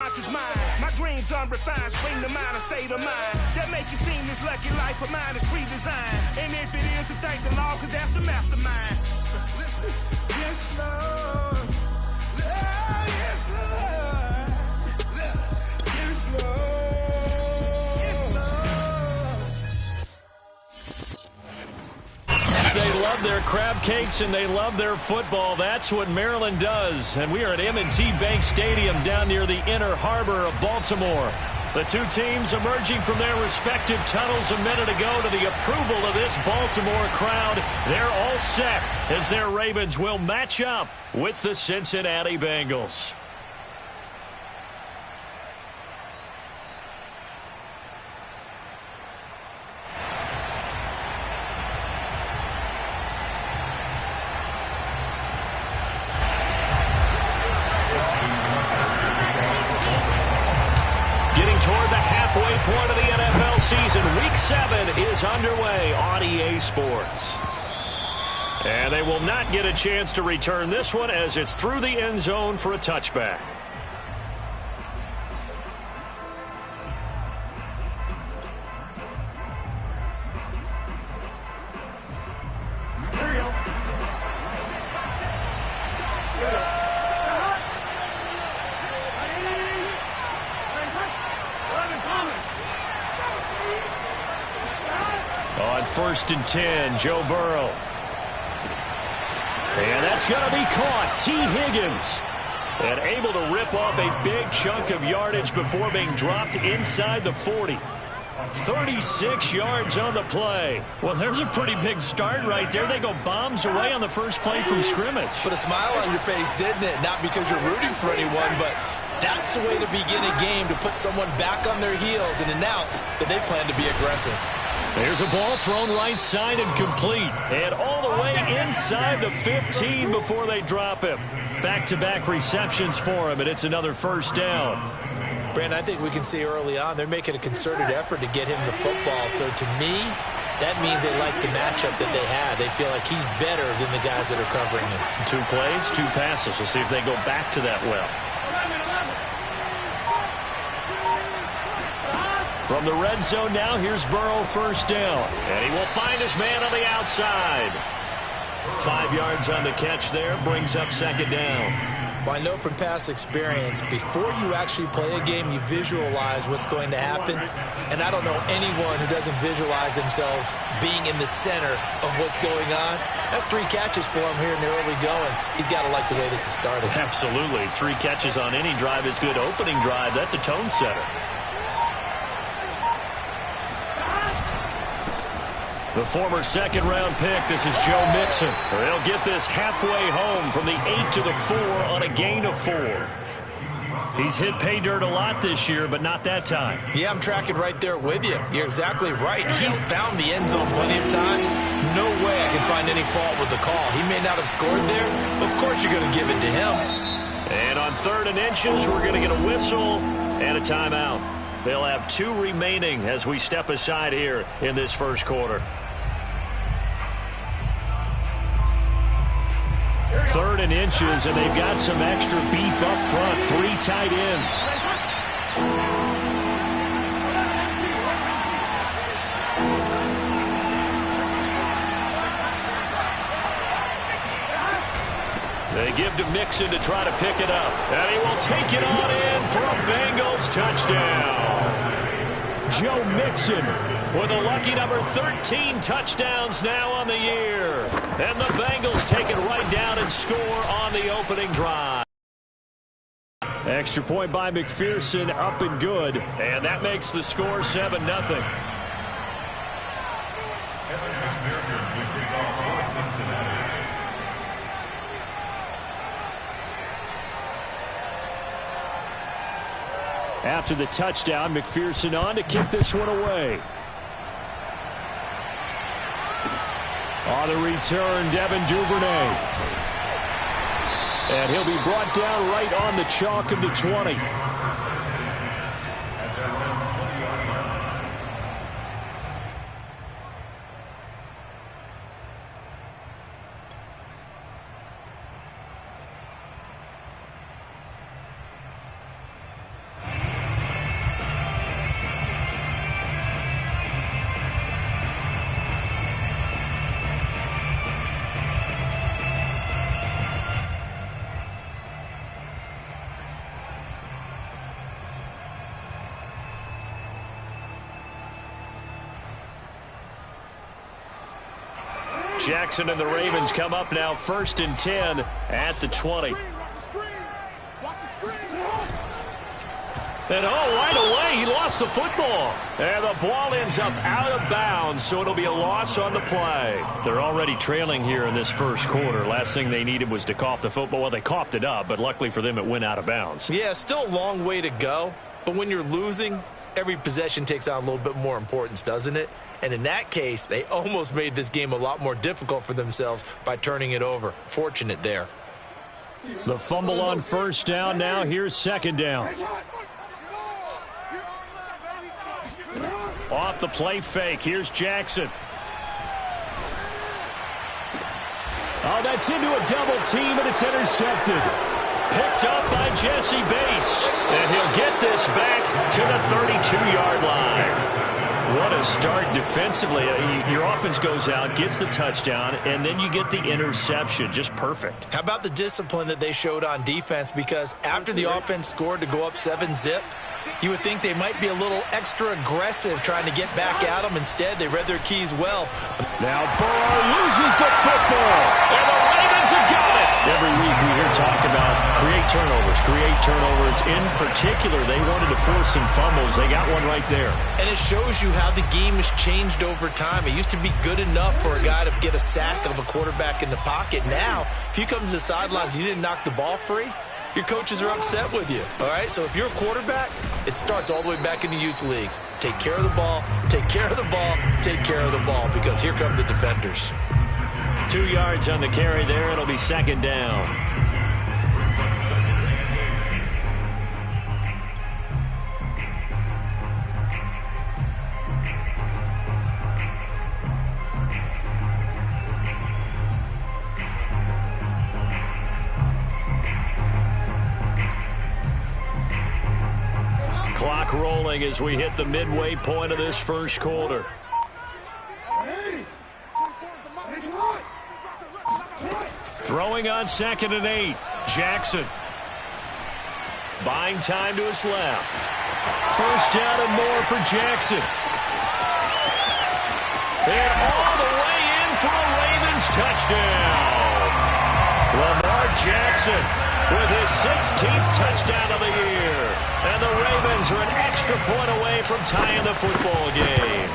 My dreams unrefined, spring to mind and state of mind. That make you seem this lucky life of mine is pre-designed. And if it is, then thank the Lord, cause that's the mastermind. Yes, Lord. Yes, Lord. Yes, Lord. Yes, Lord. They love their crab cakes and they love their football. That's what Maryland does. And we are at M&T Bank Stadium down near the inner harbor of Baltimore. The two teams emerging from their respective tunnels a minute ago to the approval of this Baltimore crowd. They're all set as their Ravens will match up with the Cincinnati Bengals. Toward the halfway point of the NFL season. Week 7 is underway on EA Sports. And they will not get a chance to return this one as it's through the end zone for a touchback. On 1st and 10, Joe Burrow. And that's going to be caught. T. Higgins. And able to rip off a big chunk of yardage before being dropped inside the 40. 36 yards on the play. Well, there's a pretty big start right there. They go bombs away on the first play from scrimmage. Put a smile on your face, didn't it? Not because you're rooting for anyone, but that's the way to begin a game, to put someone back on their heels and announce that they plan to be aggressive. There's a ball thrown right side and complete. And all the way inside the 15 before they drop him. Back-to-back receptions for him, and it's another first down. Brandon, I think we can see early on they're making a concerted effort to get him the football. So to me, that means they like the matchup that they have. They feel like he's better than the guys that are covering him. 2 plays, 2 passes. We'll see if they go back to that well. From the red zone now, here's Burrow, first down. And he will find his man on the outside. 5 yards on the catch there, brings up second down. Well, I know from past experience, before you actually play a game, you visualize what's going to happen. And I don't know anyone who doesn't visualize themselves being in the center of what's going on. That's 3 catches for him here in the early going. He's got to like the way this is started. Absolutely. 3 catches on any drive is good. Opening drive, that's a tone setter. The former second-round pick, this is Joe Mixon. They'll get this halfway home from the 8 to the 4 on a gain of 4. He's hit pay dirt a lot this year, but not that time. Yeah, I'm tracking right there with you. You're exactly right. He's found the end zone plenty of times. No way I can find any fault with the call. He may not have scored there, but of course you're going to give it to him. And on 3rd and inches, we're going to get a whistle and a timeout. They'll have 2 remaining as we step aside here in this first quarter. 3rd and inches, and they've got some extra beef up front. 3 tight ends. They give to Mixon to try to pick it up. And he will take it on in for a Bengals touchdown. Joe Mixon with a lucky number 13 touchdowns now on the year. And the Bengals take it right down and score on the opening drive. Extra point by McPherson, up and good. And that makes the score 7-0. After the touchdown, McPherson on to kick this one away. On the return, Devin Duvernay. And he'll be brought down right on the chalk of the 20. Jackson and the Ravens come up now 1st and 10 at the 20. And right away, he lost the football. And the ball ends up out of bounds, so it'll be a loss on the play. They're already trailing here in this first quarter. Last thing they needed was to cough the football. Well, they coughed it up, but luckily for them, it went out of bounds. Yeah, still a long way to go. But when you're losing, every possession takes on a little bit more importance, doesn't it? And in that case, they almost made this game a lot more difficult for themselves by turning it over. Fortunate there. The fumble on first down now. Here's second down. Off the play fake. Here's Jackson. Oh, that's into a double team, and it's intercepted. Picked up by Jesse Bates. And he'll get this back to the 32-yard line. What a start defensively. Your offense goes out, gets the touchdown, and then you get the interception. Just perfect. How about the discipline that they showed on defense? Because after the offense scored to go up 7-zip, you would think they might be a little extra aggressive trying to get back at them. Instead, they read their keys well. Now Burrow loses the football, and the Ravens have got it. Every week we hear talk about create turnovers. In particular, they wanted to force some fumbles. They got one right there. And it shows you how the game has changed over time. It used to be good enough for a guy to get a sack of a quarterback in the pocket. Now, if you come to the sidelines and you didn't knock the ball free, your coaches are upset with you, all right? So if you're a quarterback, it starts all the way back in the youth leagues. Take care of the ball, take care of the ball, take care of the ball, because here come the defenders. 2 yards on the carry there. It'll be second down. Clock rolling as we hit the midway point of this first quarter. Throwing on 2nd and 8. Jackson. Buying time to his left. First down and more for Jackson. And all the way in for a Ravens touchdown. Lamar Jackson with his 16th touchdown of the year. And the Ravens are an extra point away from tying the football game.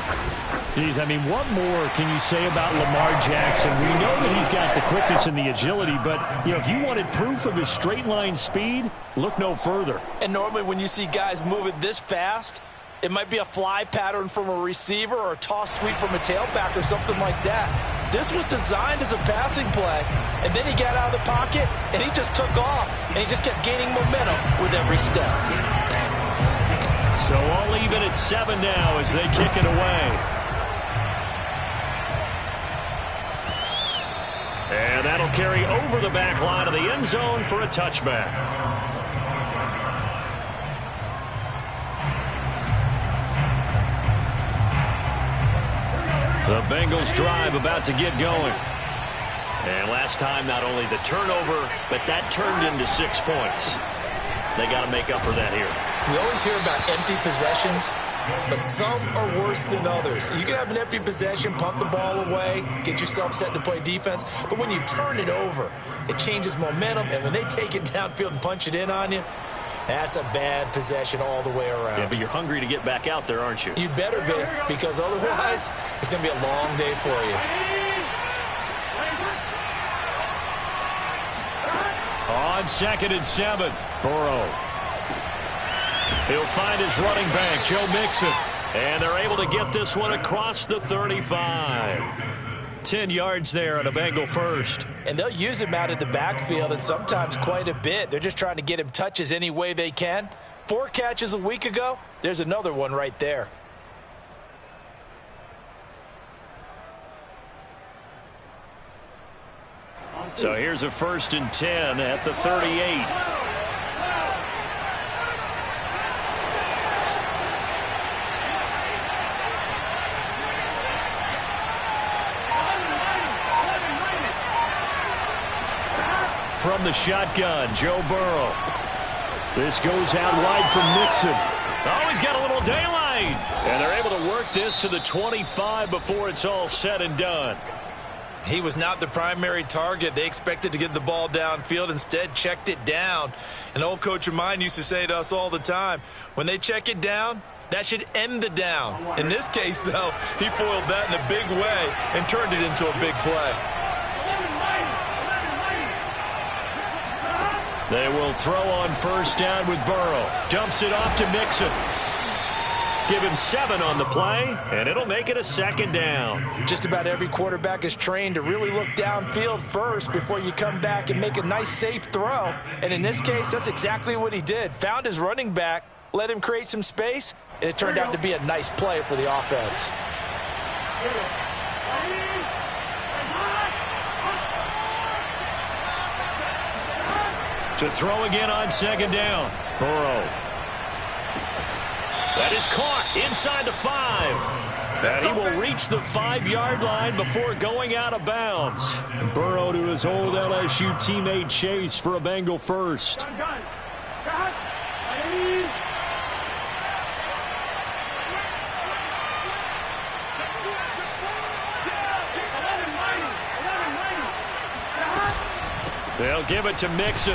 Geez, I mean, what more can you say about Lamar Jackson? We know that he's got the quickness and the agility, but, if you wanted proof of his straight-line speed, look no further. And normally when you see guys moving this fast, it might be a fly pattern from a receiver or a toss sweep from a tailback or something like that. This was designed as a passing play, and then he got out of the pocket, and he just took off, and he just kept gaining momentum with every step. So all even at 7 now as they kick it away. And that'll carry over the back line of the end zone for a touchback. The Bengals drive about to get going. And last time, not only the turnover, but that turned into 6 points. They got to make up for that here. We always hear about empty possessions, but some are worse than others. You can have an empty possession, pump the ball away, get yourself set to play defense, but when you turn it over, it changes momentum, and when they take it downfield and punch it in on you, that's a bad possession all the way around. Yeah, but you're hungry to get back out there, aren't you? You better be, because otherwise, it's going to be a long day for you. On 2nd and 7, Burrow. He'll find his running back, Joe Mixon. And they're able to get this one across the 35. 10 yards there on a Bengal first. And they'll use him out of the backfield, and sometimes quite a bit. They're just trying to get him touches any way they can. 4 catches a week ago. There's another one right there. So here's a 1st and 10 at the 38. From the shotgun, Joe Burrow. This goes out wide from Mixon. Oh, he's got a little daylight. And they're able to work this to the 25 before it's all said and done. He was not the primary target. They expected to get the ball downfield, instead checked it down. An old coach of mine used to say to us all the time, when they check it down, that should end the down. In this case, though, he foiled that in a big way and turned it into a big play. They will throw on first down with Burrow. Dumps it off to Mixon. Give him 7 on the play, and it'll make it a second down. Just about every quarterback is trained to really look downfield first before you come back and make a nice, safe throw. And in this case, that's exactly what he did. Found his running back, let him create some space, and it turned out to be a nice play for the offense. To throw again on second down. Burrow. That is caught inside the 5. And he will reach the 5-yard line before going out of bounds. Burrow to his old LSU teammate Chase for a Bengal first. They'll give it to Mixon.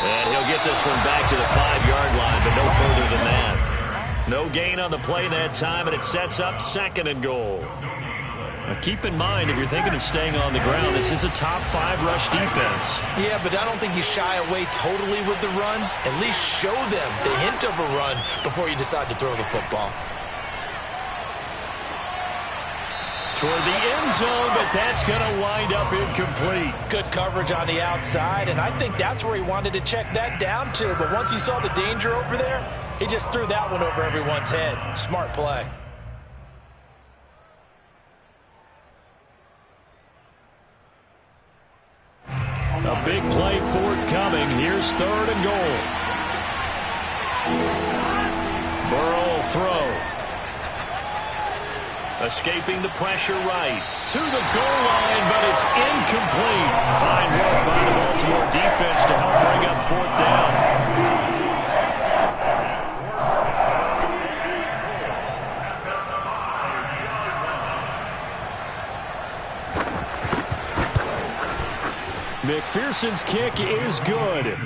And he'll get this one back to the 5-yard line, but no further than that. No gain on the play that time, and it sets up 2nd and goal. Now keep in mind, if you're thinking of staying on the ground, this is a top 5 rush defense. Yeah, but I don't think you shy away totally with the run. At least show them the hint of a run before you decide to throw the football. Toward the end zone, but that's going to wind up incomplete. Good coverage on the outside, and I think that's where he wanted to check that down to. But once he saw the danger over there, he just threw that one over everyone's head. Smart play. A big play forthcoming. Here's 3rd and goal. Burrow will throw. Escaping the pressure right. To the goal line, but it's incomplete. Fine work by the Baltimore defense to help bring up 4th down. McPherson's kick is good.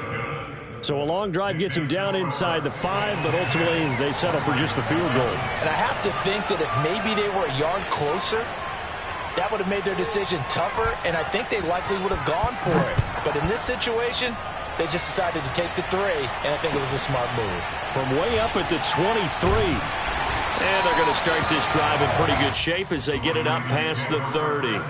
So a long drive gets him down inside the 5, but ultimately they settle for just the field goal. And I have to think that if maybe they were a yard closer, that would have made their decision tougher, and I think they likely would have gone for it. But in this situation, they just decided to take the 3, and I think it was a smart move. From way up at the 23. And they're going to start this drive in pretty good shape as they get it up past the 30.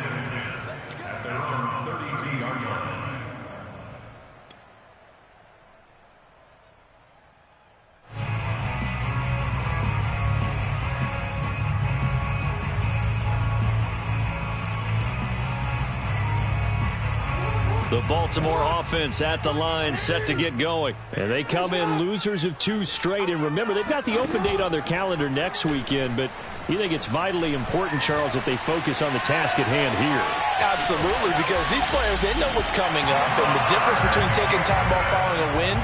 The Baltimore offense at the line, set to get going. And they come in losers of 2 straight. And remember, they've got the open date on their calendar next weekend. But you think it's vitally important, Charles, that they focus on the task at hand here? Absolutely, because these players, they know what's coming up. And the difference between taking time off following a win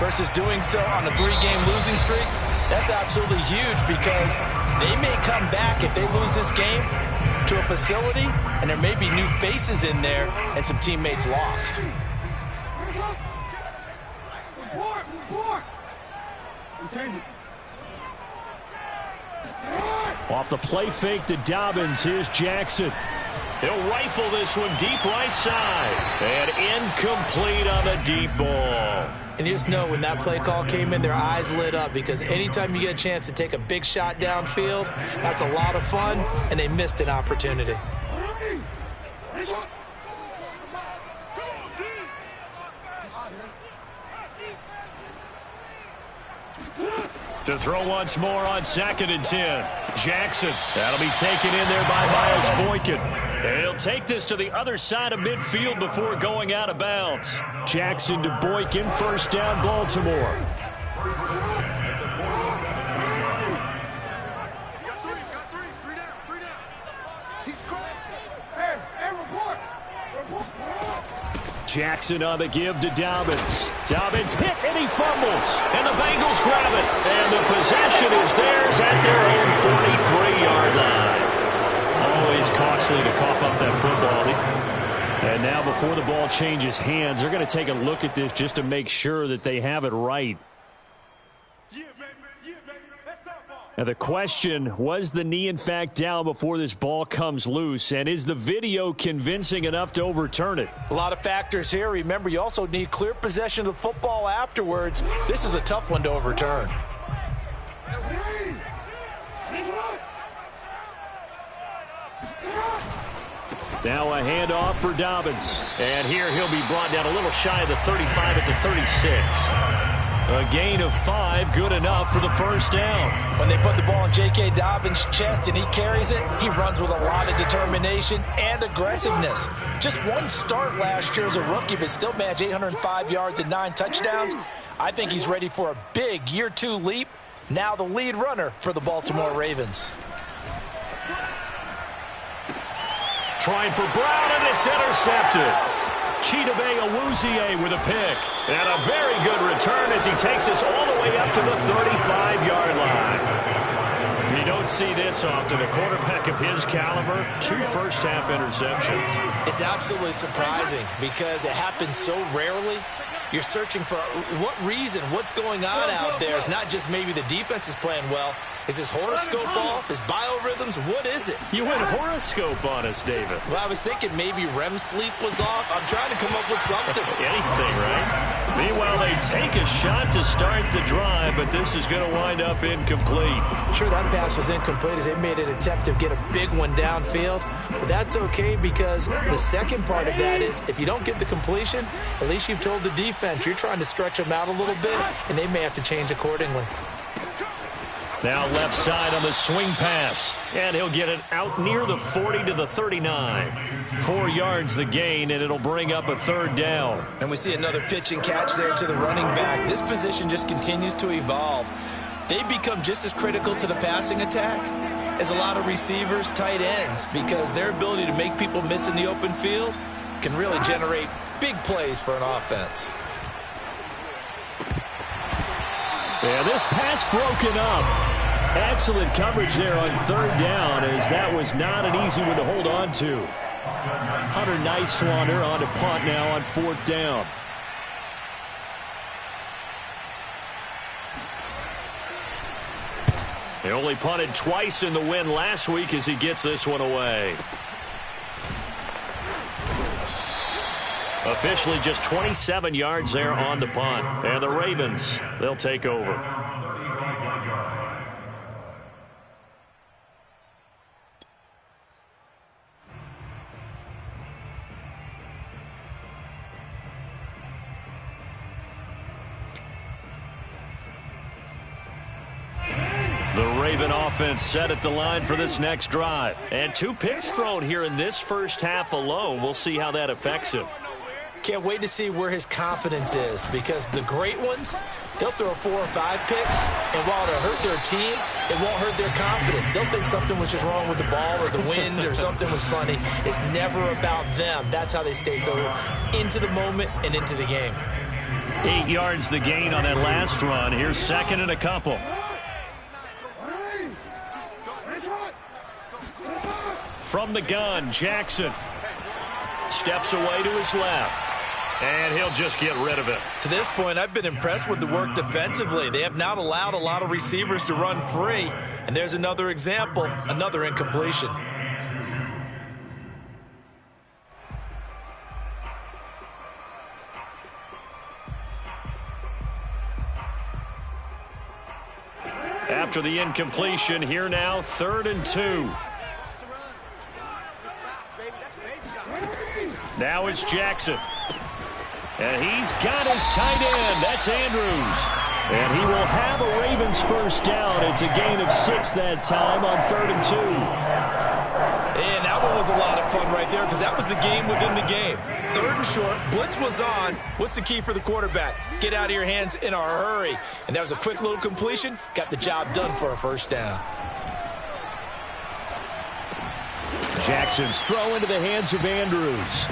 versus doing so on a 3-game losing streak, that's absolutely huge, because they may come back if they lose this game to a facility, and there may be new faces in there and some teammates lost. Off the play fake to Dobbins, here's Jackson. He'll rifle this one deep right side. And incomplete on the deep ball. And you just know when that play call came in, their eyes lit up, because anytime you get a chance to take a big shot downfield, that's a lot of fun, and they missed an opportunity. To throw once more on 2nd and 10. Jackson. That'll be taken in there by Miles Boykin. And he'll take this to the other side of midfield before going out of bounds. Jackson to Boykin, first down, Baltimore. Jackson on the give to Dobbins. Dobbins hit and he fumbles. And the Bengals grab it. And the possession is theirs at their own 43-yard line. Always costly to cough up that football. before the ball changes hands. They're going to take a look at this just to make sure that they have it right. Now the question, was the knee in fact down before this ball comes loose? And is the video convincing enough to overturn it? A lot of factors here. Remember, you also need clear possession of the football afterwards. This is a tough one to overturn. Now a handoff for Dobbins. And here he'll be brought down a little shy of the 35 at the 36. A gain of 5, good enough for the first down. When they put the ball in J.K. Dobbins' chest and he carries it, he runs with a lot of determination and aggressiveness. Just one start last year as a rookie, but still managed 805 yards and 9 touchdowns. I think he's ready for a big year 2 leap. Now the lead runner for the Baltimore Ravens. Trying for Brown, and it's intercepted. Chidobe Awuzie with a pick. And a very good return as he takes us all the way up to the 35-yard line. You don't see this often. A quarterback of his caliber, 2 first-half interceptions. It's absolutely surprising because it happens so rarely. You're searching for what reason, what's going on out there. It's not just maybe the defense is playing well. Is his horoscope off? His biorhythms? What is it? You went horoscope on us, David. Well, I was thinking maybe REM sleep was off. I'm trying to come up with something. Anything, right? Meanwhile, they take a shot to start the drive, but this is going to wind up incomplete. Sure, that pass was incomplete as they made an attempt to get a big one downfield, but that's okay because the second part of that is if you don't get the completion, at least you've told the defense you're trying to stretch them out a little bit, and they may have to change accordingly. Now left side on the swing pass. And he'll get it out near the 40 to the 39. 4 yards the gain, and it'll bring up a 3rd down. And we see another pitch and catch there to the running back. This position just continues to evolve. They become just as critical to the passing attack as a lot of receivers, tight ends, because their ability to make people miss in the open field can really generate big plays for an offense. Yeah, this pass broken up. Excellent coverage there on 3rd down, as that was not an easy one to hold on to. Hunter Nicewander on to punt now on 4th down. He only punted twice in the win last week as he gets this one away. Officially just 27 yards there on the punt. And the Ravens, they'll take over. The Raven offense set at the line for this next drive. And 2 picks thrown here in this first half alone. We'll see how that affects him. Can't wait to see where his confidence is, because the great ones, they'll throw 4 or 5 picks, and while it'll hurt their team, it won't hurt their confidence. They'll think something was just wrong with the ball or the wind or something was funny. It's never about them. That's how they stay so into the moment and into the game. 8 yards the gain on that last run. Here's 2nd and a couple. From the gun, Jackson steps away to his left. And he'll just get rid of it. To this point, I've been impressed with the work defensively. They have not allowed a lot of receivers to run free. And there's another example, another incompletion. After the incompletion, here now, 3rd and 2. Now it's Jackson. And he's got his tight end. That's Andrews. And he will have a Ravens first down. It's a gain of 6 that time on 3rd and 2. And that one was a lot of fun right there, because that was the game within the game. 3rd and short, blitz was on. What's the key for the quarterback? Get out of your hands in a hurry. And that was a quick little completion. Got the job done for a first down. Jackson's throw into the hands of Andrews.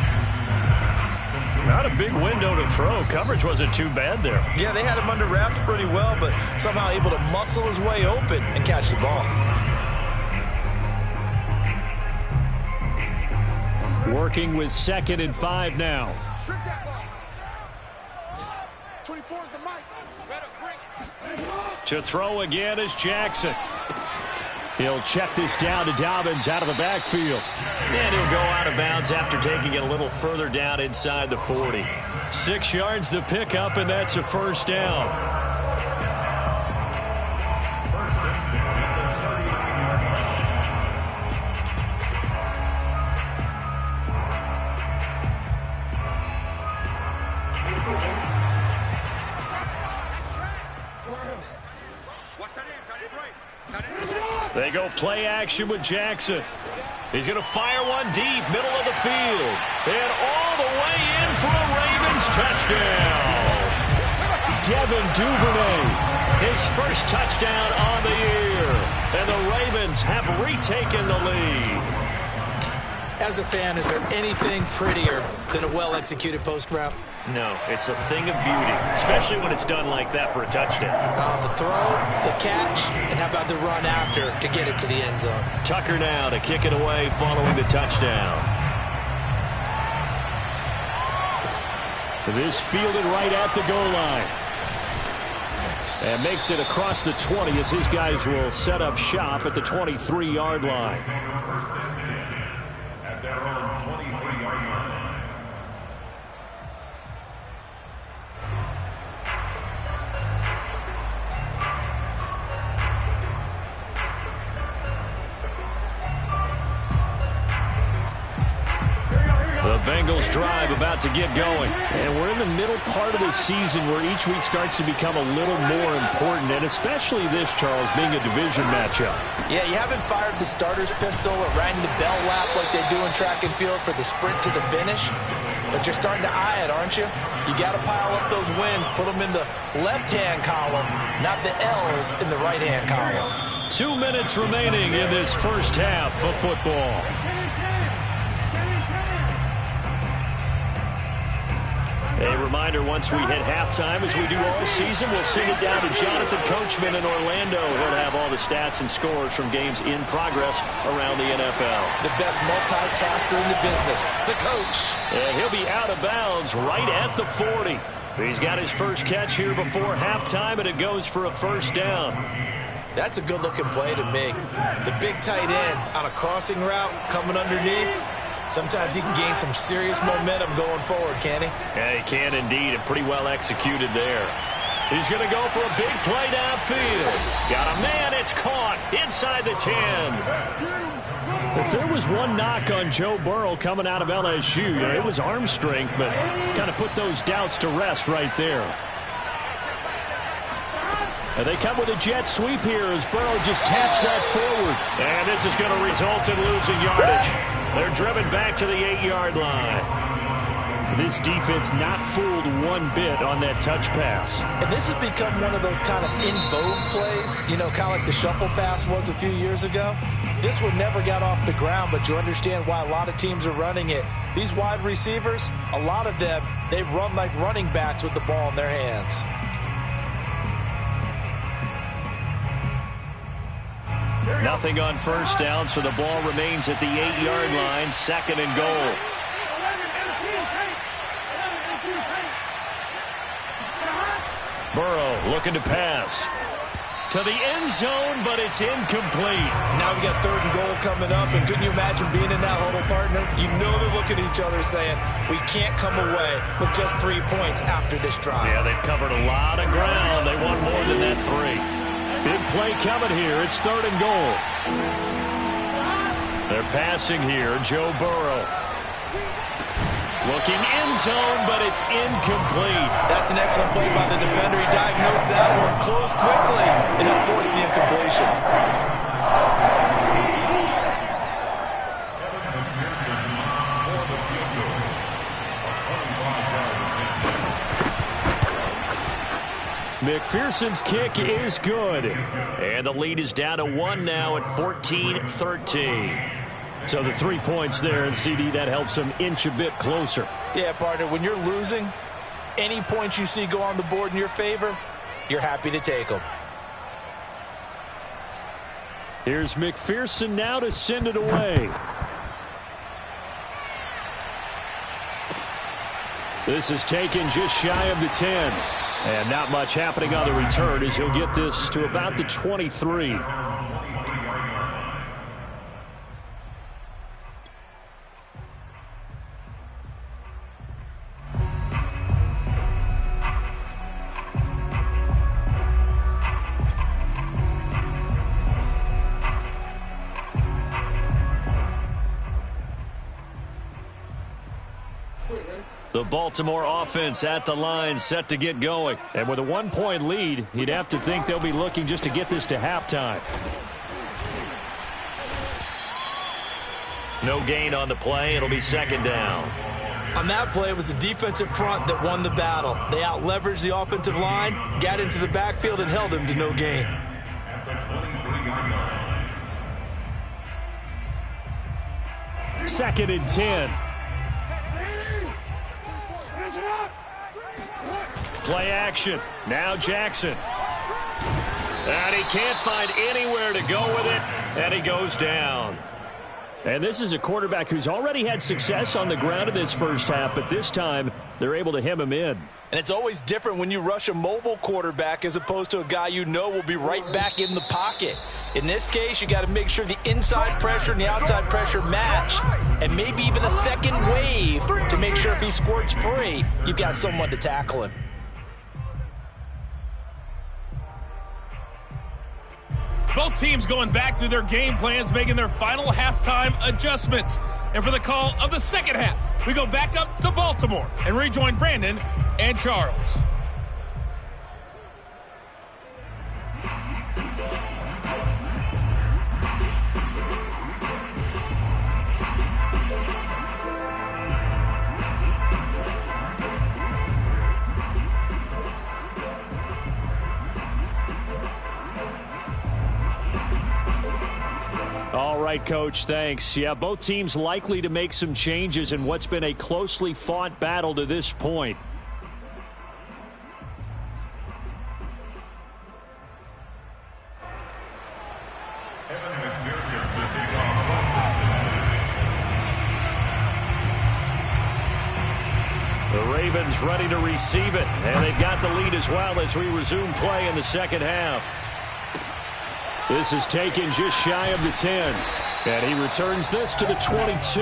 Not a big window to throw. Coverage wasn't too bad there. Yeah, they had him under wraps pretty well, but somehow able to muscle his way open and catch the ball. Working with 2nd and 5 now. 24 is the mic. To throw again is Jackson. He'll check this down to Dobbins out of the backfield. And he'll go out of bounds after taking it a little further down inside the 40. 6 yards the pickup, and that's a first down. They go play action with Jackson. He's going to fire one deep, middle of the field. And all the way in for a Ravens touchdown. Devin Duvernay, his first touchdown on the year. And the Ravens have retaken the lead. As a fan, is there anything prettier than a well-executed post route? No, it's a thing of beauty, especially when it's done like that for a touchdown. The throw, the catch, and how about the run after to get it to the end zone? Tucker now to kick it away following the touchdown. This fielded right at the goal line. And makes it across the 20 as his guys will set up shop at the 23-yard line. First and 10 at their own 23-yard line. The Bengals drive about to get going. And we're in the middle part of the season where each week starts to become a little more important, and especially this, Charles, being a division matchup. Yeah, you haven't fired the starter's pistol or rang the bell lap like they do in track and field for the sprint to the finish, but you're starting to eye it, aren't you? You got to pile up those wins, put them in the left-hand column, not the L's in the right-hand column. 2 minutes remaining in this first half of football. A reminder, once we hit halftime, as we do all season, we'll send it down to Jonathan Coachman in Orlando. He'll have all the stats and scores from games in progress around the NFL. The best multitasker in the business, the coach. And he'll be out of bounds right at the 40. He's got his first catch here before halftime, and it goes for a first down. That's a good-looking play to me. The big tight end on a crossing route coming underneath. Sometimes he can gain some serious momentum going forward, can't he? Yeah, he can indeed, and pretty well executed there. He's going to go for a big play downfield. Got a man, it's caught inside the 10. If there was one knock on Joe Burrow coming out of LSU, it was arm strength, but kind of put those doubts to rest right there. And they come with a jet sweep here as Burrow just taps that forward. And this is going to result in losing yardage. They're driven back to the 8-yard line. This defense not fooled one bit on that touch pass. And this has become one of those kind of in vogue plays, you know, kind of like the shuffle pass was a few years ago. This one never got off the ground, but you understand why a lot of teams are running it. These wide receivers, a lot of them, they run like running backs with the ball in their hands. Nothing on first down, so the ball remains at the 8-yard line, 2nd and goal. Burrow looking to pass to the end zone, but it's incomplete. Now we got 3rd and goal coming up, and couldn't you imagine being in that huddle, partner? You know they're looking at each other saying, we can't come away with just 3 points after this drive. Yeah, they've covered a lot of ground. They want more than that 3. Big play coming here. It's 3rd and goal. They're passing here. Joe Burrow. Looking end zone, but it's incomplete. That's an excellent play by the defender. He diagnosed that one, closed quickly, and it forced the incompletion. McPherson's kick is good. And the lead is down to 1 now at 14-13. So the 3 points there, and CD, that helps them inch a bit closer. Yeah, partner, when you're losing, any points you see go on the board in your favor, you're happy to take them. Here's McPherson now to send it away. This is taken just shy of the 10. And not much happening on the return as he'll get this to about the 23. The Baltimore offense at the line, set to get going. And with a 1-point lead, you'd have to think they'll be looking just to get this to halftime. No gain on the play. It'll be second down. On that play, it was the defensive front that won the battle. They out-leveraged the offensive line, got into the backfield, and held him to no gain. At the 23-yard line. Second and 10. Play action. Now Jackson. And he can't find anywhere to go with it, and he goes down. And this is a quarterback who's already had success on the ground in this first half, but this time they're able to hem him in. And it's always different when you rush a mobile quarterback as opposed to a guy you know will be right back in the pocket. In this case, you got to make sure the inside pressure and the outside pressure match, and maybe even a second wave to make sure if he squirts free, you've got someone to tackle him. Both teams going back through their game plans, making their final halftime adjustments. And for the call of the second half, we go back up to Baltimore and rejoin Brandon and Charles. All right, Coach, thanks. Yeah, both teams likely to make some changes in what's been a closely fought battle to this point. The Ravens ready to receive it, and they've got the lead as well as we resume play in the second half. This is taken just shy of the 10, and he returns this to the 22.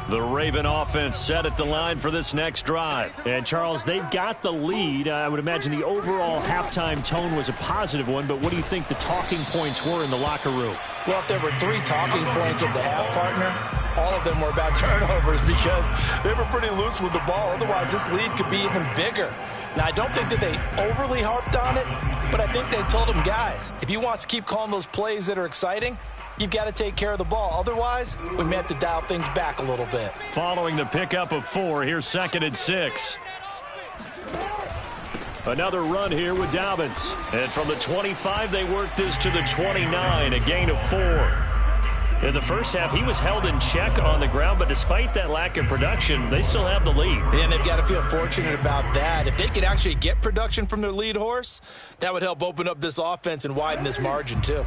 The Raven offense set at the line for this next drive. And, Charles, they've got the lead. I would imagine the overall halftime tone was a positive one, but what do you think the talking points were in the locker room? Well, if there were 3 talking points at the half, partner, all of them were about turnovers because they were pretty loose with the ball. Otherwise, this lead could be even bigger. Now, I don't think that they overly harped on it, but I think they told them, guys, if you want to keep calling those plays that are exciting, you've got to take care of the ball. Otherwise, we may have to dial things back a little bit. Following the pickup of 4, here's second and 6. Another run here with Dobbins. And from the 25, they worked this to the 29, a gain of 4. In the first half, he was held in check on the ground, but despite that lack of production, they still have the lead. And they've got to feel fortunate about that. If they could actually get production from their lead horse, that would help open up this offense and widen this margin, too.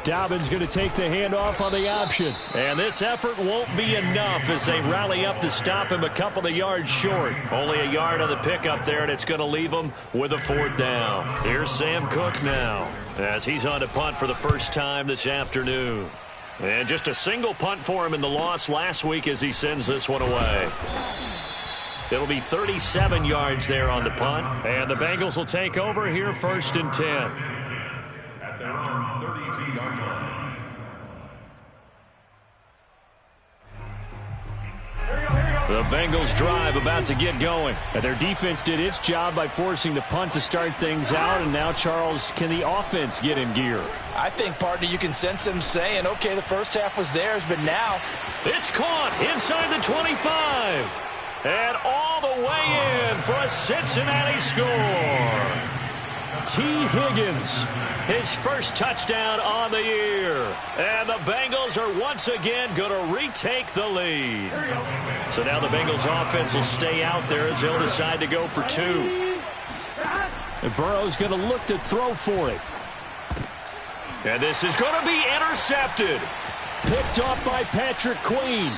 Dobbins going to take the handoff on the option. And this effort won't be enough as they rally up to stop him a couple of yards short. Only a yard on the pickup there, and it's going to leave him with a 4th down. Here's Sam Cook now as he's on to punt for the first time this afternoon. And just a single punt for him in the loss last week as he sends this one away. It'll be 37 yards there on the punt. And the Bengals will take over here 1st and 10. At their own 32-yard line. The Bengals drive about to get going. And their defense did its job by forcing the punt to start things out. And now, Charles, can the offense get in gear? I think, partner, you can sense them saying, okay, the first half was theirs, but now it's caught inside the 25. And all the way in for a Cincinnati score. T. Higgins. His first touchdown on the year. And the Bengals are once again going to retake the lead. So now the Bengals offense will stay out there as they'll decide to go for 2. And Burrow's going to look to throw for it. And this is going to be intercepted. Picked off by Patrick Queen.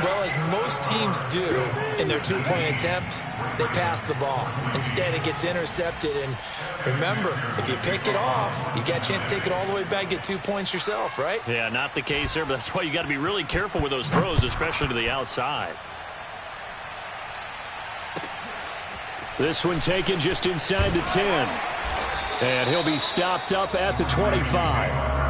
Well, as most teams do in their 2-point attempt, they pass the ball. Instead, it gets intercepted. And remember, if you pick it off, you got a chance to take it all the way back, get 2 points yourself, right? Yeah, not the case there, but that's why you got to be really careful with those throws, especially to the outside. This one taken just inside the 10. And he'll be stopped up at the 25.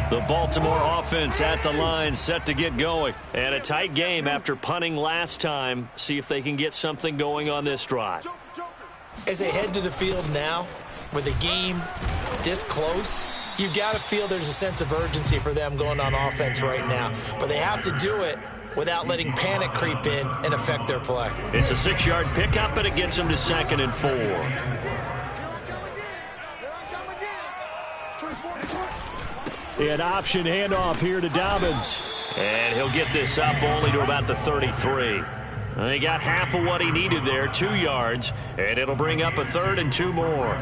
The Baltimore offense at the line, set to get going. And a tight game after punting last time. See if they can get something going on this drive. As they head to the field now, with the game this close, you've got to feel there's a sense of urgency for them going on offense right now. But they have to do it without letting panic creep in and affect their play. It's a 6-yard pickup, and it gets them to 2nd and 4. An option handoff here to Dobbins. And he'll get this up only to about the 33. He got half of what he needed there, 2 yards, and it'll bring up a 3rd and 2 more.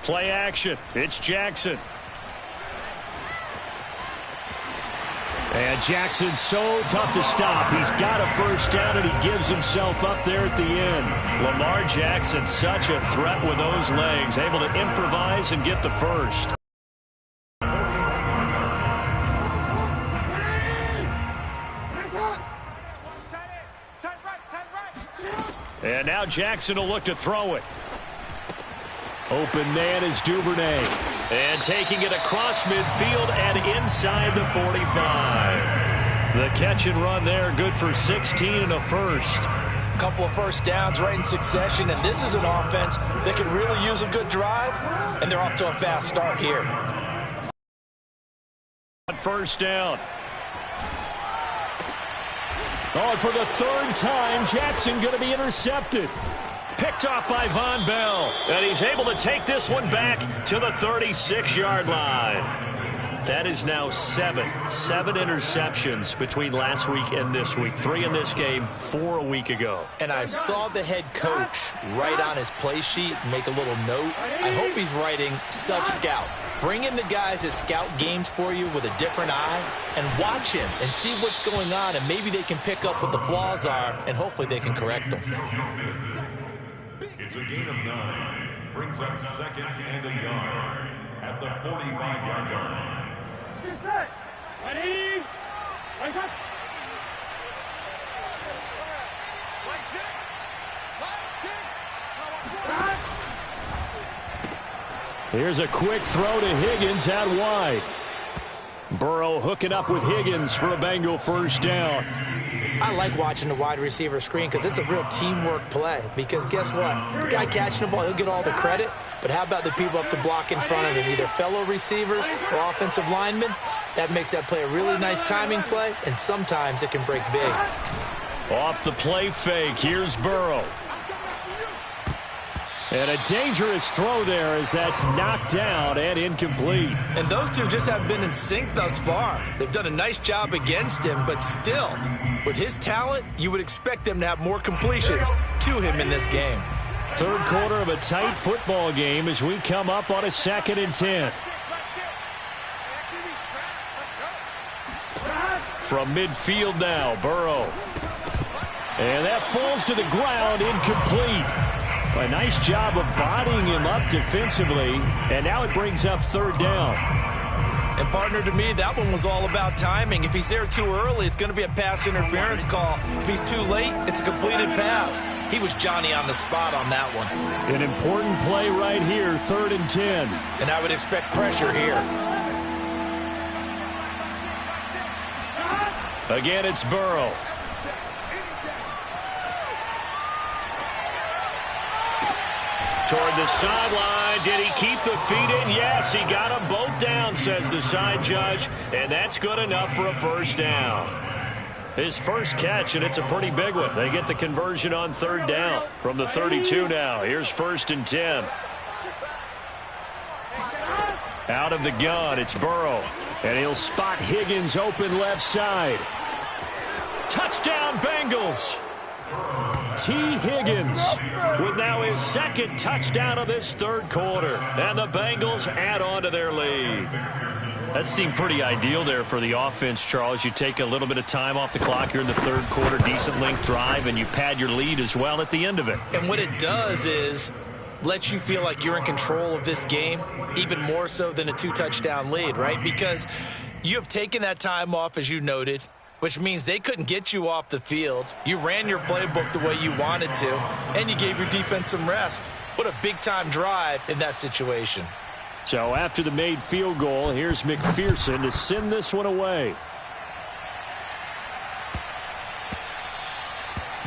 Play action. It's Jackson. And Jackson's so tough to stop. He's got a first down, and he gives himself up there at the end. Lamar Jackson, such a threat with those legs, able to improvise and get the first. And now Jackson will look to throw it. Open man is Duvernay. And taking it across midfield and inside the 45. The catch and run there, good for 16 and a first. Couple of first downs right in succession, and this is an offense that can really use a good drive, and they're off to a fast start here. First down. Oh, and for the 3rd time, Jackson going to be intercepted. Picked off by Von Bell. And he's able to take this one back to the 36-yard line. That is now 7 interceptions between last week and this week. 3 in this game, 4 a week ago. And I saw the head coach write on his play sheet, make a little note. I hope he's writing self-scout. Bring in the guys that scout games for you with a different eye and watch him and see what's going on, and maybe they can pick up what the flaws are, and hopefully they can correct them. It's a gain of 9. Brings up 2nd and a yard at the 45-yard line. Ready? Right up. Here's a quick throw to Higgins out wide. Burrow hooking up with Higgins for a Bengal first down. I like watching the wide receiver screen because it's a real teamwork play. Because guess what? The guy catching the ball, he'll get all the credit. But how about the people up to block in front of him, either fellow receivers or offensive linemen? That makes that play a really nice timing play, and sometimes it can break big. Off the play fake, here's Burrow. And a dangerous throw there as that's knocked down and incomplete. And those two just haven't been in sync thus far. They've done a nice job against him, but still, with his talent, you would expect them to have more completions to him in this game. 3rd quarter of a tight football game as we come up on a 2nd and 10. From midfield now, Burrow. And that falls to the ground, incomplete. A nice job of bodying him up defensively, and now it brings up 3rd down. And, partner, to me, that one was all about timing. If he's there too early, it's going to be a pass interference call. If he's too late, it's a completed pass. He was Johnny on the spot on that one. An important play right here, 3rd and 10. And I would expect pressure here. Again, it's Burrow. Toward the sideline. Did he keep the feet in? Yes, he got them both down, says the side judge. And that's good enough for a first down. His first catch, and it's a pretty big one. They get the conversion on 3rd down from the 32 now. Here's 1st and 10. Out of the gun, it's Burrow. And he'll spot Higgins open left side. Touchdown, Bengals. T. Higgins with now his 2nd touchdown of this 3rd quarter. And the Bengals add on to their lead. That seemed pretty ideal there for the offense, Charles. You take a little bit of time off the clock here in the 3rd quarter, decent length drive, and you pad your lead as well at the end of it. And what it does is let you feel like you're in control of this game, even more so than a 2-touchdown lead, right? Because you have taken that time off, as you noted, which means they couldn't get you off the field. You ran your playbook the way you wanted to, and you gave your defense some rest. What a big-time drive in that situation. So after the made field goal, here's McPherson to send this one away.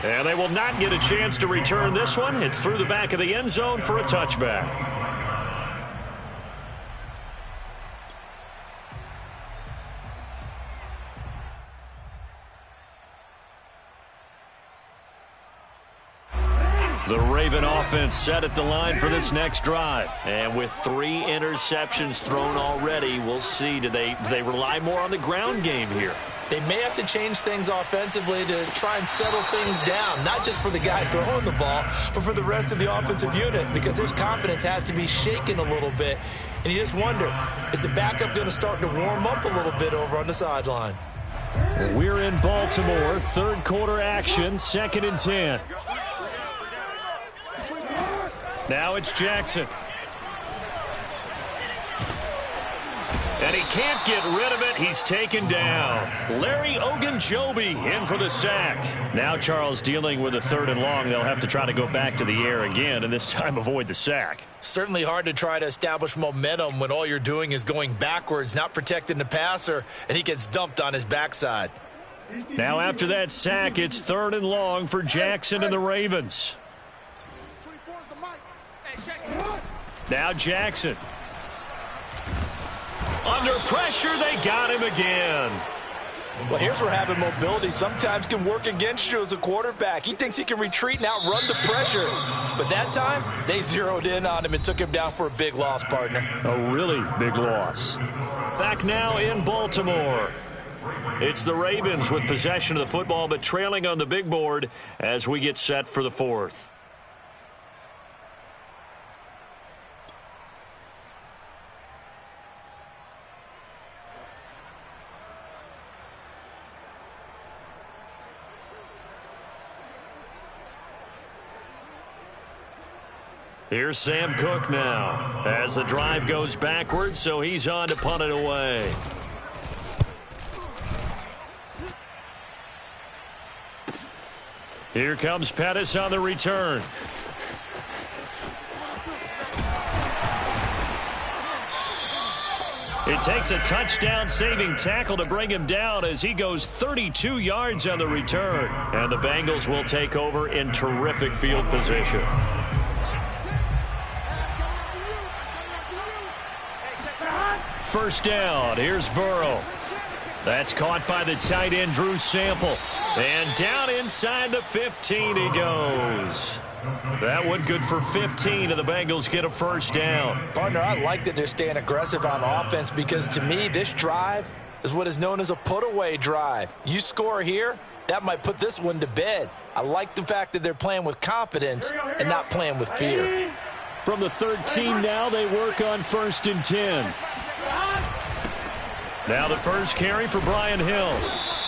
And they will not get a chance to return this one. It's through the back of the end zone for a touchback. The Raven offense set at the line for this next drive. And with 3 interceptions thrown already, we'll see. Do they rely more on the ground game here? They may have to change things offensively to try and settle things down, not just for the guy throwing the ball, but for the rest of the offensive unit, because his confidence has to be shaken a little bit. And you just wonder, is the backup going to start to warm up a little bit over on the sideline? We're in Baltimore, 3rd quarter action, 2nd and 10. Now it's Jackson. And he can't get rid of it. He's taken down. Larry Ogunjobi in for the sack. Now Charles dealing with a 3rd and long. They'll have to try to go back to the air again, and this time avoid the sack. Certainly hard to try to establish momentum when all you're doing is going backwards, not protecting the passer, and he gets dumped on his backside. Now after that sack, it's 3rd and long for Jackson and the Ravens. Now Jackson. Under pressure, they got him again. Well, here's where having mobility sometimes can work against you as a quarterback. He thinks he can retreat and outrun the pressure. But that time, they zeroed in on him and took him down for a big loss, partner. A really big loss. Back now in Baltimore. It's the Ravens with possession of the football, but trailing on the big board as we get set for the 4th. Here's Sam Cook now as the drive goes backwards, so he's on to punt it away. Here comes Pettis on the return. It takes a touchdown-saving tackle to bring him down as he goes 32 yards on the return. And the Bengals will take over in terrific field position. First down, here's Burrow. That's caught by the tight end, Drew Sample. And down inside the 15 he goes. That one good for 15, and the Bengals get a first down. Partner, I like that they're staying aggressive on offense because, to me, this drive is what is known as a put-away drive. You score here, that might put this one to bed. I like the fact that they're playing with confidence and not playing with fear. From the 13 now, they work on 1st and 10. Now the first carry for Brian Hill.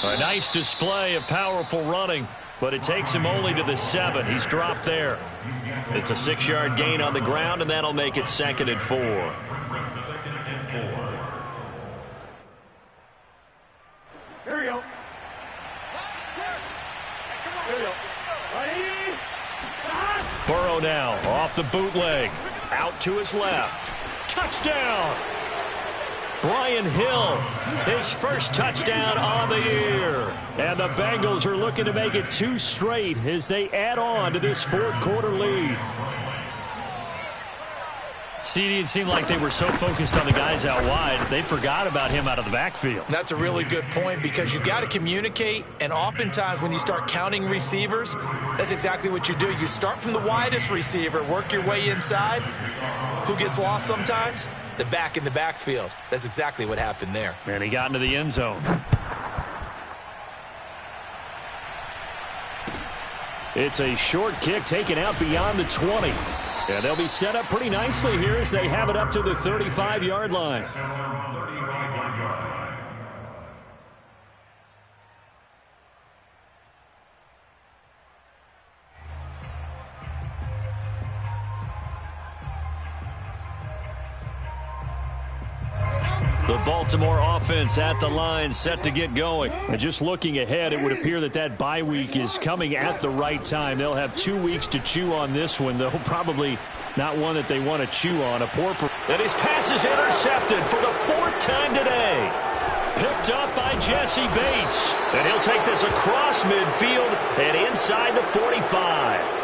A nice display of powerful running, but it takes him only to the 7. He's dropped there. It's a 6-yard gain on the ground, and that'll make it 2nd and 4. Here we go. Here we go. Ready? Burrow now off the bootleg. Out to his left. Touchdown! Brian Hill, his first touchdown on the year. And the Bengals are looking to make it 2 straight as they add on to this fourth quarter lead. CD, it seemed like they were so focused on the guys out wide, they forgot about him out of the backfield. That's a really good point because you've got to communicate, and oftentimes when you start counting receivers, that's exactly what you do. You start from the widest receiver, work your way inside. Who gets lost sometimes? The back in the backfield. That's exactly what happened there. And he got into the end zone. It's a short kick taken out beyond the 20. And they'll be set up pretty nicely here as they have it up to the 35-yard line. The Baltimore offense at the line, set to get going. And just looking ahead, it would appear that that bye week is coming at the right time. They'll have 2 weeks to chew on this one, though probably not one that they want to chew on. And his pass is intercepted for the 4th time today. Picked up by Jesse Bates. And he'll take this across midfield and inside the 45.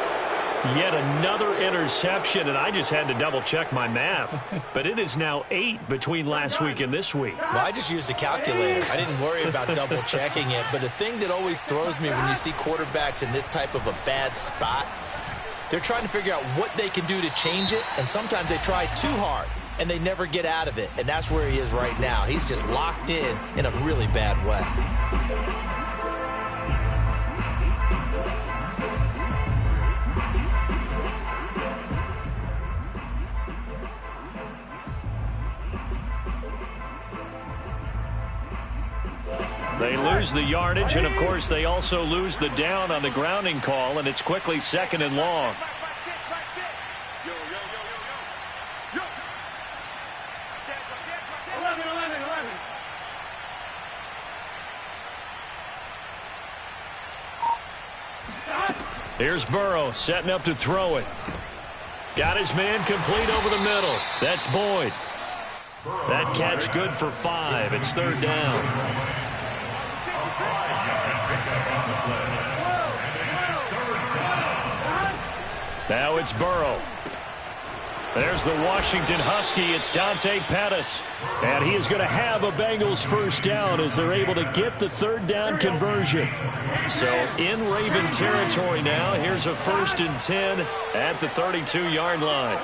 Yet another interception, and I just had to double-check my math. But it is now 8 between last week and this week. Well, I just used a calculator. I didn't worry about double-checking it. But the thing that always throws me when you see quarterbacks in this type of a bad spot, they're trying to figure out what they can do to change it, and sometimes they try too hard, and they never get out of it. And that's where he is right now. He's just locked in a really bad way. They lose the yardage, and, of course, they also lose the down on the grounding call, and it's quickly 2nd and long. Here's Burrow setting up to throw it. Got his man complete over the middle. That's Boyd. That catch good for 5. It's 3rd down. Now it's Burrow. There's the Washington Husky. It's Dante Pettis. And he is going to have a Bengals first down as they're able to get the 3rd down conversion. So in Raven territory now. Here's a 1st and 10 at the 32-yard line.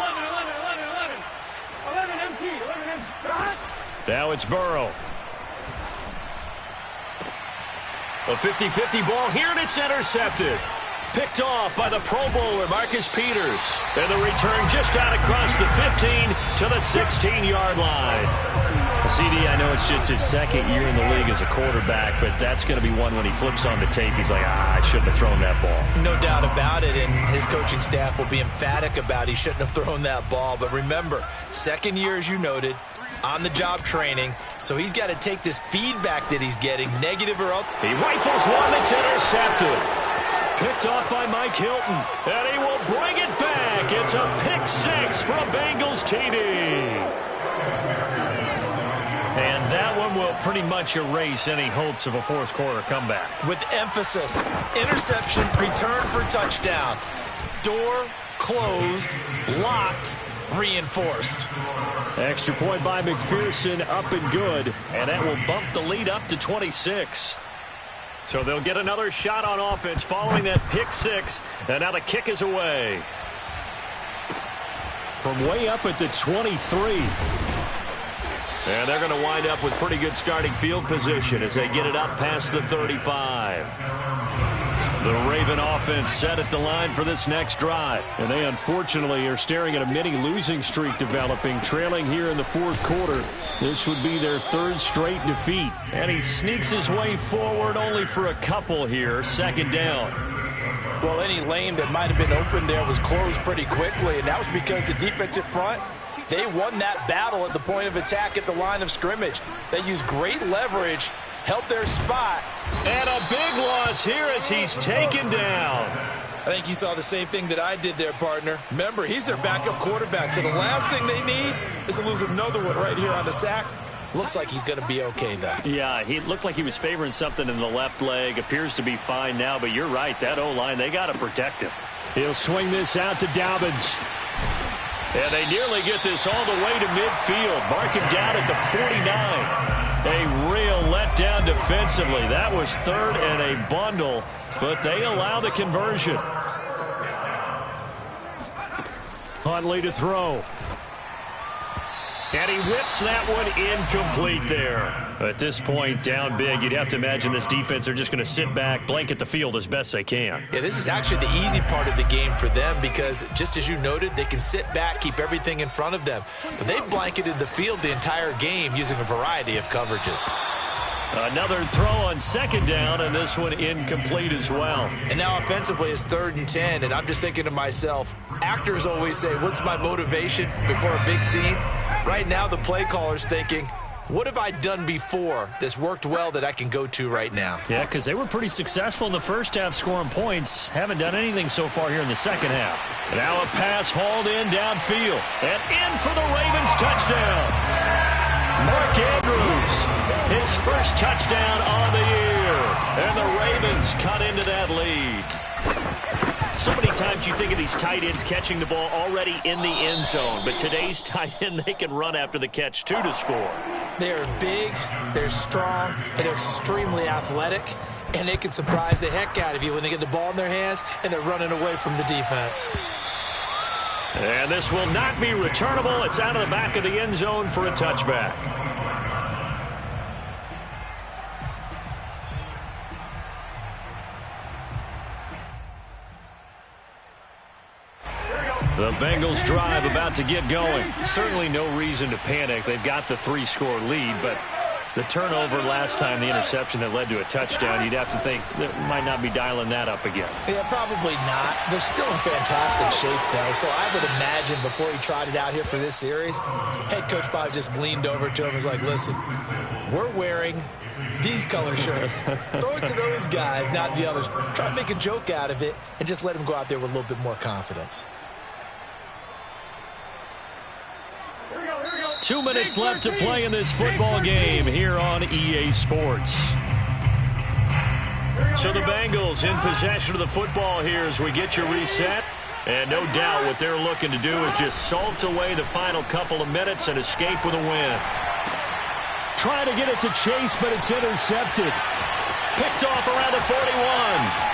Now it's Burrow. A 50-50 ball here, and it's intercepted. Picked off by the Pro Bowler, Marcus Peters. And the return just out across the 15 to the 16-yard line. CD, I know it's just his 2nd year in the league as a quarterback, but that's going to be one when he flips on the tape. He's like, I shouldn't have thrown that ball. No doubt about it, and his coaching staff will be emphatic about he shouldn't have thrown that ball. But remember, 2nd year, as you noted, on-the-job training, so he's got to take this feedback that he's getting, negative or up. He rifles one that's intercepted. Picked off by Mike Hilton, and he will bring it back. It's a pick 6 for a Bengals TD. And that one will pretty much erase any hopes of a 4th quarter comeback. With emphasis, interception, return for touchdown. Door closed, locked, reinforced. Extra point by McPherson, up and good, and that will bump the lead up to 26. So they'll get another shot on offense following that pick 6, and now the kick is away. From way up at the 23. And they're going to wind up with pretty good starting field position as they get it up past the 35. The Raven offense set at the line for this next drive. And they unfortunately are staring at a mini losing streak developing, trailing here in the 4th quarter. This would be their 3rd straight defeat. And he sneaks his way forward only for a couple here. 2nd down. Well, any lane that might have been open there was closed pretty quickly, and that was because the defensive front, they won that battle at the point of attack at the line of scrimmage. They used great leverage held their spot. And a big loss here as he's taken down. I think you saw the same thing that I did there, partner. Remember, he's their backup quarterback, so the last thing they need is to lose another one right here on the sack. Looks like he's going to be okay, though. Yeah, he looked like he was favoring something in the left leg. Appears to be fine now, but you're right. That O-line, they got to protect him. He'll swing this out to Dobbins. And they nearly get this all the way to midfield. Mark him down at the 49. A real letdown defensively. That was third and a bundle, but they allow the conversion. Huntley to throw. And he whips that one incomplete there. At this point, down big, you'd have to imagine this defense, they're just going to sit back, blanket the field as best they can. Yeah, this is actually the easy part of the game for them because, just as you noted, they can sit back, keep everything in front of them. But they've blanketed the field the entire game using a variety of coverages. Another throw on second down, and this one incomplete as well. And now offensively it's 3rd and 10, and I'm just thinking to myself, actors always say, what's my motivation before a big scene? Right now the play caller's thinking, what have I done before that's worked well that I can go to right now? Yeah, because they were pretty successful in the first half scoring points. Haven't done anything so far here in the second half. Now a pass hauled in downfield. And in for the Ravens touchdown. Mark Andrews, his first touchdown on the year. And the Ravens cut into that lead. So many times you think of these tight ends catching the ball already in the end zone. But today's tight end, they can run after the catch, too, to score. They're big, they're strong, and they're extremely athletic. And they can surprise the heck out of you when they get the ball in their hands and they're running away from the defense. And this will not be returnable. It's out of the back of the end zone for a touchback. The Bengals drive about to get going. Certainly no reason to panic. They've got the 3-score lead, but the turnover last time, the interception that led to a touchdown, you'd have to think they might not be dialing that up again. Yeah, probably not. They're still in fantastic shape, though, so I would imagine before he tried it out here for this series, head coach probably just leaned over to him and was like, listen, we're wearing these color shirts. Throw it to those guys, not the others. Try to make a joke out of it and just let them go out there with a little bit more confidence. 2 minutes left to play in this football game here on EA Sports. So the Bengals in possession of the football here as we get you reset. And no doubt what they're looking to do is just salt away the final couple of minutes and escape with a win. Trying to get it to Chase, but it's intercepted. Picked off around the 41.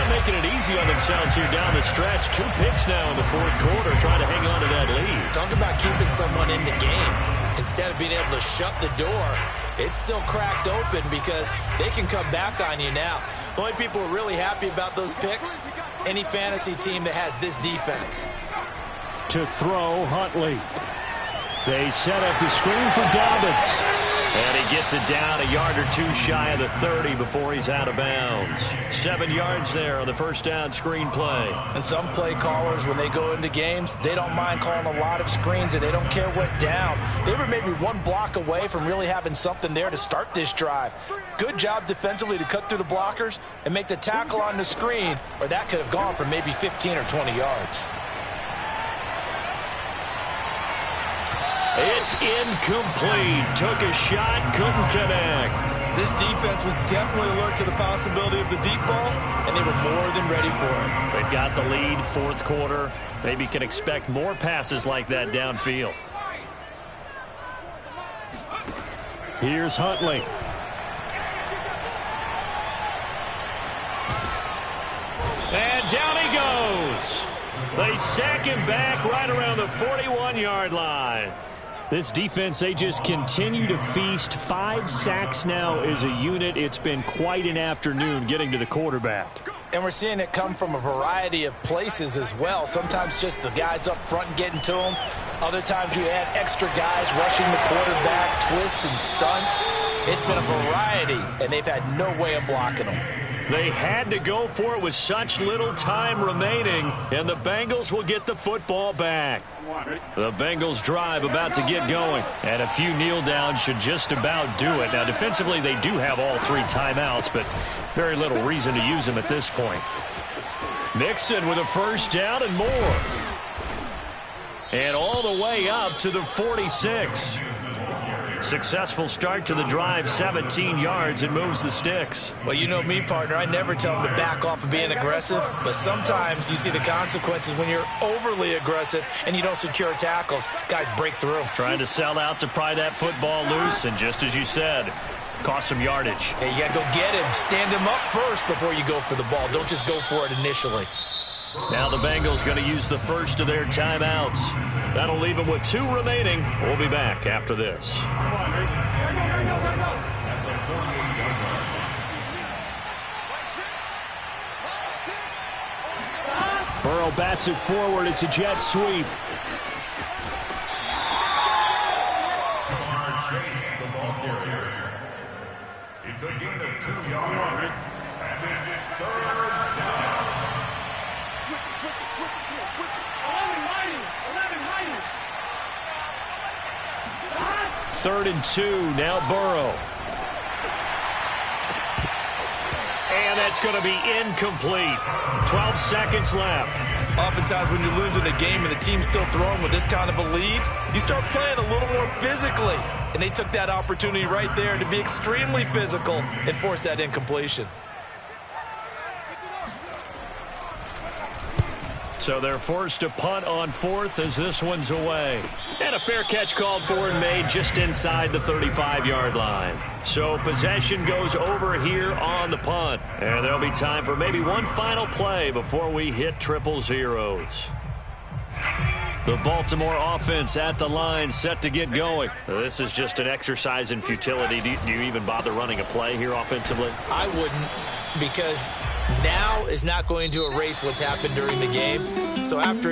Making it easy on themselves here down the stretch. 2 picks now in the 4th quarter, trying to hang on to that lead. Talk about keeping someone in the game. Instead of being able to shut the door, it's still cracked open because they can come back on you now. The only people who are really happy about those picks, any fantasy team that has this defense. To throw, Huntley. They set up the screen for Dobbins. And he gets it down a yard or 2 shy of the 30 before he's out of bounds. 7 yards there on the first down screen play. And some play callers, when they go into games, they don't mind calling a lot of screens and they don't care what down. They were maybe 1 block away from really having something there to start this drive. Good job defensively to cut through the blockers and make the tackle on the screen, or that could have gone for maybe 15 or 20 yards. It's incomplete. Took a shot, couldn't connect. This defense was definitely alert to the possibility of the deep ball, and they were more than ready for it. They've got the lead, 4th quarter. Maybe can expect more passes like that downfield. Here's Huntley. And down he goes. They sack him back right around the 41-yard line. This defense, they just continue to feast. 5 sacks now as a unit. It's been quite an afternoon getting to the quarterback. And we're seeing it come from a variety of places as well. Sometimes just the guys up front and getting to them. Other times you add extra guys rushing the quarterback, twists and stunts. It's been a variety, and they've had no way of blocking them. They had to go for it with such little time remaining, and the Bengals will get the football back. The Bengals drive about to get going, and a few kneel downs should just about do it. Now, defensively, they do have all 3 timeouts, but very little reason to use them at this point. Mixon with a first down and more. And all the way up to the 46. Successful start to the drive, 17 yards, and moves the sticks. Well, you know me, partner. I never tell them to back off of being aggressive, but sometimes you see the consequences when you're overly aggressive and you don't secure tackles. Guys break through. Trying to sell out to pry that football loose, and just as you said, cost some yardage. Hey, you got to go get him. Stand him up first before you go for the ball. Don't just go for it initially. Now the Bengals going to use the first of their timeouts. That'll leave them with 2 remaining. We'll be back after this. Burrow bats it forward. It's a jet sweep. Chase the ball carrier. It's a gain of 2 yards, and it's 3rd down. Third and 2, now Burrow. And that's going to be incomplete. 12 seconds left. Oftentimes when you're losing a game and the team's still throwing with this kind of a lead, you start playing a little more physically. And they took that opportunity right there to be extremely physical and force that incompletion. So they're forced to punt on 4th as this one's away. And a fair catch called for and made just inside the 35-yard line. So possession goes over here on the punt. And there'll be time for maybe one final play before we hit triple zeros. The Baltimore offense at the line, set to get going. This is just an exercise in futility. Do you even bother running a play here offensively? I wouldn't, because now is not going to erase what's happened during the game. So after